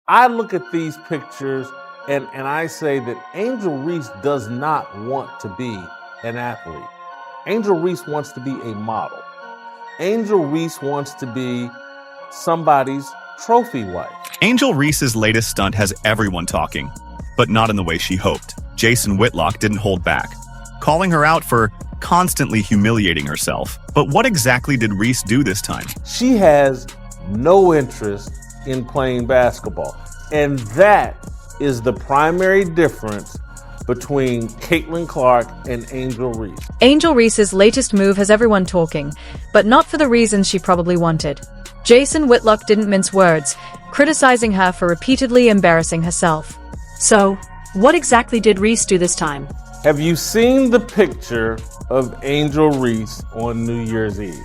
I look at these pictures and I say that Angel Reese does not want to be an athlete. Angel Reese wants to be a model. Angel Reese wants to be somebody's trophy wife. Angel Reese's latest stunt has everyone talking, but not in the way she hoped. Jason Whitlock didn't hold back, calling her out for constantly humiliating herself. But what exactly did Reese do this time? She has no interest in playing basketball. And that is the primary difference between Caitlin Clark and Angel Reese. Angel Reese's latest move has everyone talking, but not for the reasons she probably wanted. Jason Whitlock didn't mince words, criticizing her for repeatedly embarrassing herself. So, what exactly did Reese do this time? Have you seen the picture of Angel Reese on New Year's Eve?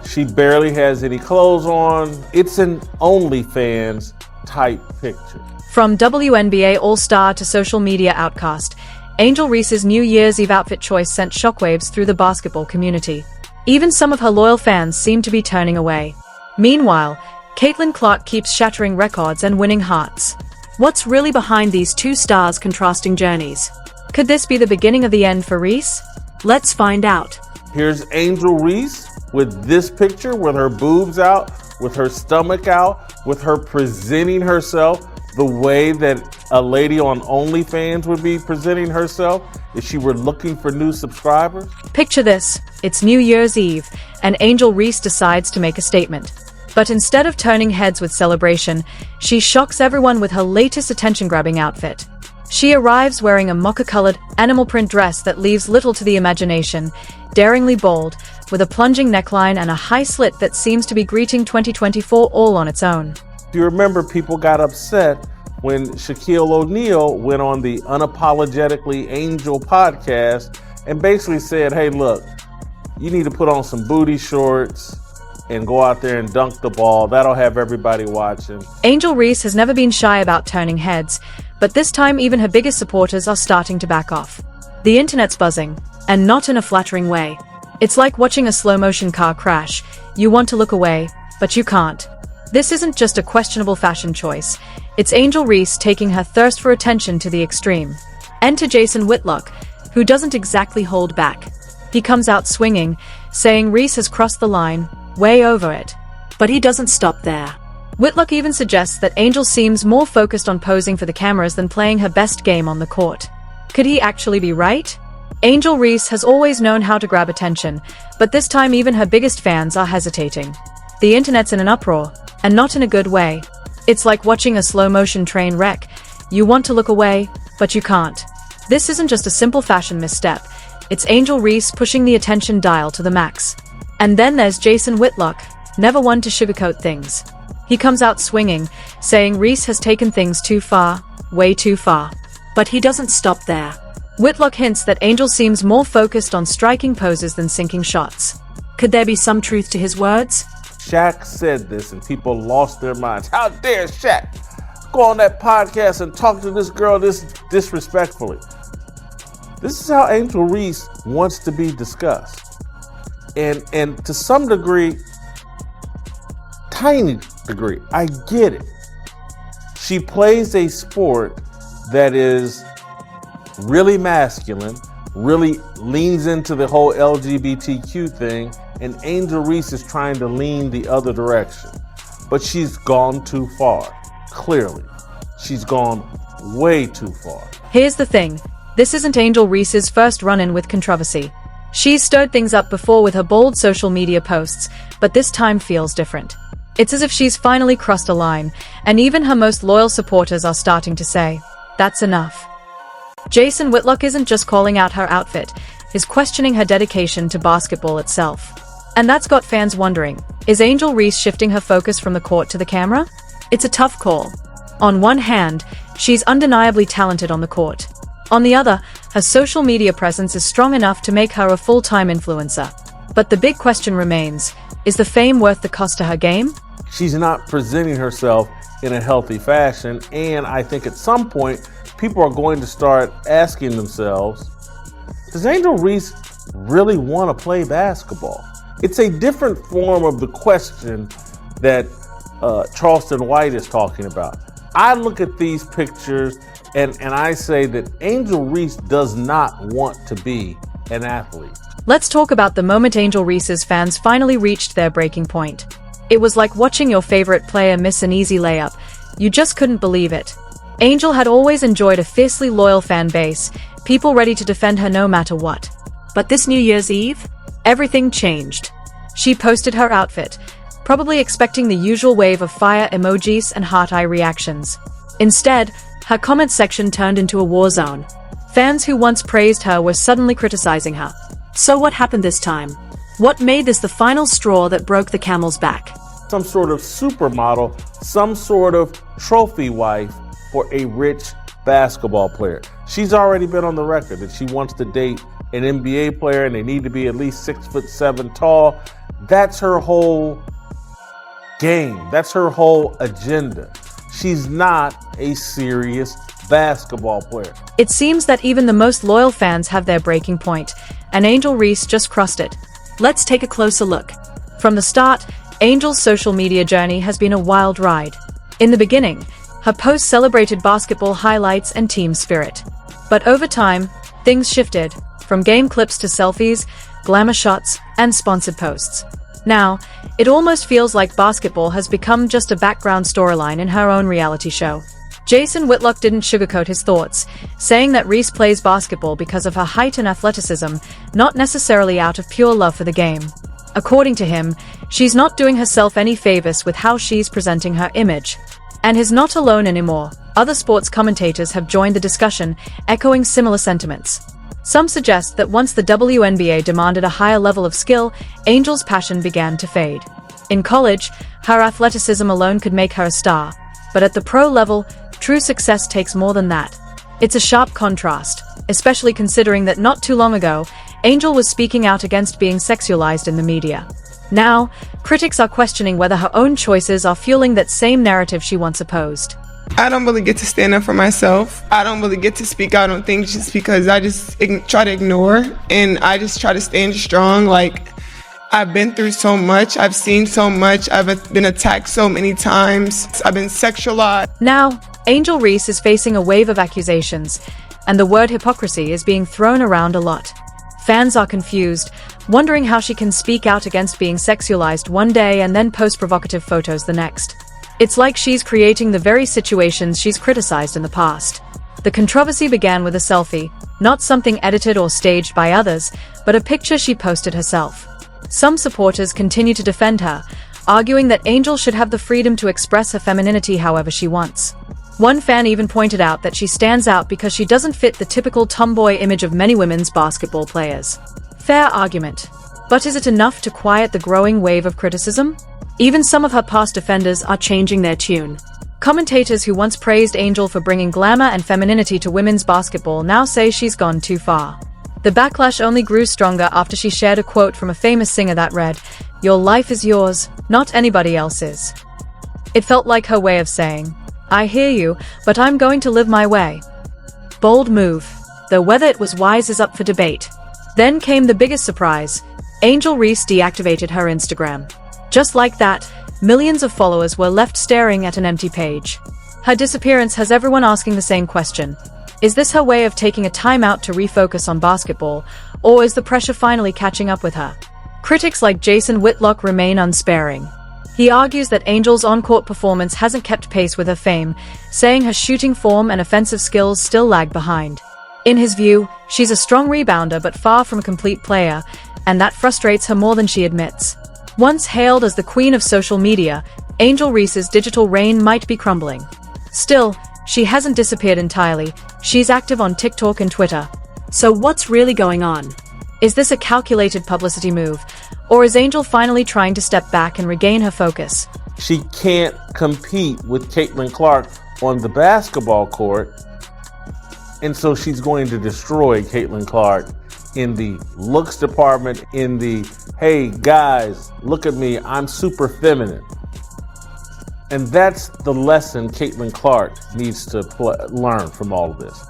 She barely has any clothes on. It's an OnlyFans type picture. From WNBA All-Star to social media outcast, Angel Reese's New Year's Eve outfit choice sent shockwaves through the basketball community. Even some of her loyal fans seem to be turning away. Meanwhile, Caitlin Clark keeps shattering records and winning hearts. What's really behind these two stars' contrasting journeys? Could this be the beginning of the end for Reese? Let's find out. Here's Angel Reese with this picture, with her boobs out, with her stomach out, with her presenting herself the way that a lady on OnlyFans would be presenting herself if she were looking for new subscribers. Picture this, it's New Year's Eve, and Angel Reese decides to make a statement. But instead of turning heads with celebration, she shocks everyone with her latest attention-grabbing outfit. She arrives wearing a mocha-colored, animal print dress that leaves little to the imagination, daringly bold, with a plunging neckline and a high slit that seems to be greeting 2024 all on its own. Do you remember people got upset when Shaquille O'Neal went on the Unapologetically Angel podcast and basically said, hey, look, you need to put on some booty shorts and go out there and dunk the ball. That'll have everybody watching. Angel Reese has never been shy about turning heads, but this time even her biggest supporters are starting to back off. The internet's buzzing, and not in a flattering way. It's like watching a slow-motion car crash. You want to look away, but you can't. This isn't just a questionable fashion choice. It's Angel Reese taking her thirst for attention to the extreme. Enter Jason Whitlock, who doesn't exactly hold back. He comes out swinging, saying Reese has crossed the line, way over it. But he doesn't stop there. Whitlock even suggests that Angel seems more focused on posing for the cameras than playing her best game on the court. Could he actually be right? Angel Reese has always known how to grab attention, but this time even her biggest fans are hesitating. The internet's in an uproar, and not in a good way. It's like watching a slow-motion train wreck. You want to look away, but you can't. This isn't just a simple fashion misstep. It's Angel Reese pushing the attention dial to the max. And then there's Jason Whitlock, never one to sugarcoat things. He comes out swinging, saying Reese has taken things too far, way too far. But he doesn't stop there. Whitlock hints that Angel seems more focused on striking poses than sinking shots. Could there be some truth to his words? Shaq said this and people lost their minds. How dare Shaq go on that podcast and talk to this girl this disrespectfully? This is how Angel Reese wants to be discussed. And to some degree, tiny degree, I get it. She plays a sport that is really masculine, really leans into the whole LGBTQ thing, and Angel Reese is trying to lean the other direction. But she's gone too far, clearly. She's gone way too far. Here's the thing, this isn't Angel Reese's first run-in with controversy. She's stirred things up before with her bold social media posts, but this time feels different. It's as if she's finally crossed a line, and even her most loyal supporters are starting to say, that's enough. Jason Whitlock isn't just calling out her outfit, he's questioning her dedication to basketball itself. And that's got fans wondering, is Angel Reese shifting her focus from the court to the camera? It's a tough call. On one hand, she's undeniably talented on the court. On the other, her social media presence is strong enough to make her a full-time influencer. But the big question remains, is the fame worth the cost to her game? She's not presenting herself in a healthy fashion, and I think at some point, people are going to start asking themselves, does Angel Reese really want to play basketball? It's a different form of the question that Charleston White is talking about. I look at these pictures and I say that Angel Reese does not want to be an athlete. Let's talk about the moment Angel Reese's fans finally reached their breaking point. It was like watching your favorite player miss an easy layup. You just couldn't believe it. Angel had always enjoyed a fiercely loyal fan base, people ready to defend her no matter what. But this New Year's Eve, everything changed. She posted her outfit, probably expecting the usual wave of fire emojis and heart-eye reactions. Instead, her comment section turned into a war zone. Fans who once praised her were suddenly criticizing her. So what happened this time? What made this the final straw that broke the camel's back? Some sort of supermodel, some sort of trophy wife for a rich basketball player. She's already been on the record that she wants to date an NBA player and they need to be at least 6'7" tall. That's her whole game. That's her whole agenda. She's not a serious basketball player. It seems that even the most loyal fans have their breaking point, and Angel Reese just crossed it. Let's take a closer look. From the start, Angel's social media journey has been a wild ride. In the beginning, her posts celebrated basketball highlights and team spirit. But over time, things shifted, from game clips to selfies, glamour shots, and sponsored posts. Now, it almost feels like basketball has become just a background storyline in her own reality show. Jason Whitlock didn't sugarcoat his thoughts, saying that Reese plays basketball because of her height and athleticism, not necessarily out of pure love for the game. According to him, she's not doing herself any favors with how she's presenting her image. And he's not alone anymore. Other sports commentators have joined the discussion, echoing similar sentiments. Some suggest that once the WNBA demanded a higher level of skill, Angel's passion began to fade. In college, her athleticism alone could make her a star. But at the pro level, true success takes more than that. It's a sharp contrast, especially considering that not too long ago, Angel was speaking out against being sexualized in the media. Now, critics are questioning whether her own choices are fueling that same narrative she once opposed. I don't really get to stand up for myself. I don't really get to speak out on things just because I just try to ignore, and I just try to stand strong. Like, I've been through so much. I've seen so much. I've been attacked so many times. I've been sexualized. Now, Angel Reese is facing a wave of accusations, and the word hypocrisy is being thrown around a lot. Fans are confused, wondering how she can speak out against being sexualized one day and then post provocative photos the next. It's like she's creating the very situations she's criticized in the past. The controversy began with a selfie, not something edited or staged by others, but a picture she posted herself. Some supporters continue to defend her, arguing that Angel should have the freedom to express her femininity however she wants. One fan even pointed out that she stands out because she doesn't fit the typical tomboy image of many women's basketball players. Fair argument. But is it enough to quiet the growing wave of criticism? Even some of her past defenders are changing their tune. Commentators who once praised Angel for bringing glamour and femininity to women's basketball now say she's gone too far. The backlash only grew stronger after she shared a quote from a famous singer that read, "Your life is yours, not anybody else's." It felt like her way of saying, "I hear you, but I'm going to live my way." Bold move, though whether it was wise is up for debate. Then came the biggest surprise. Angel Reese deactivated her Instagram. Just like that, millions of followers were left staring at an empty page. Her disappearance has everyone asking the same question. Is this her way of taking a timeout to refocus on basketball, or is the pressure finally catching up with her? Critics like Jason Whitlock remain unsparing. He argues that Angel's on-court performance hasn't kept pace with her fame, saying her shooting form and offensive skills still lag behind. In his view, she's a strong rebounder but far from a complete player, and that frustrates her more than she admits. Once hailed as the queen of social media, Angel Reese's digital reign might be crumbling. Still, she hasn't disappeared entirely. She's active on TikTok and Twitter. So what's really going on? Is this a calculated publicity move, or is Angel finally trying to step back and regain her focus? She can't compete with Caitlin Clark on the basketball court, and so she's going to destroy Caitlin Clark in the looks department, in the, hey guys, look at me, I'm super feminine. And that's the lesson Caitlin Clark needs to learn from all of this.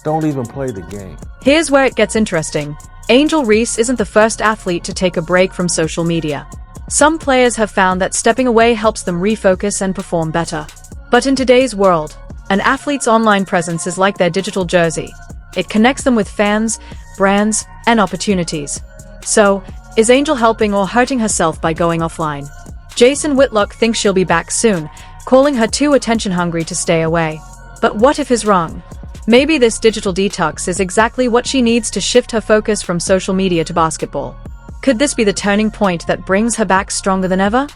Don't even play the game. Here's where it gets interesting. Angel Reese isn't the first athlete to take a break from social media. Some players have found that stepping away helps them refocus and perform better. But in today's world, an athlete's online presence is like their digital jersey. It connects them with fans, brands, and opportunities. So, is Angel helping or hurting herself by going offline? Jason Whitlock thinks she'll be back soon, calling her too attention-hungry to stay away. But what if he's wrong? Maybe this digital detox is exactly what she needs to shift her focus from social media to basketball. Could this be the turning point that brings her back stronger than ever?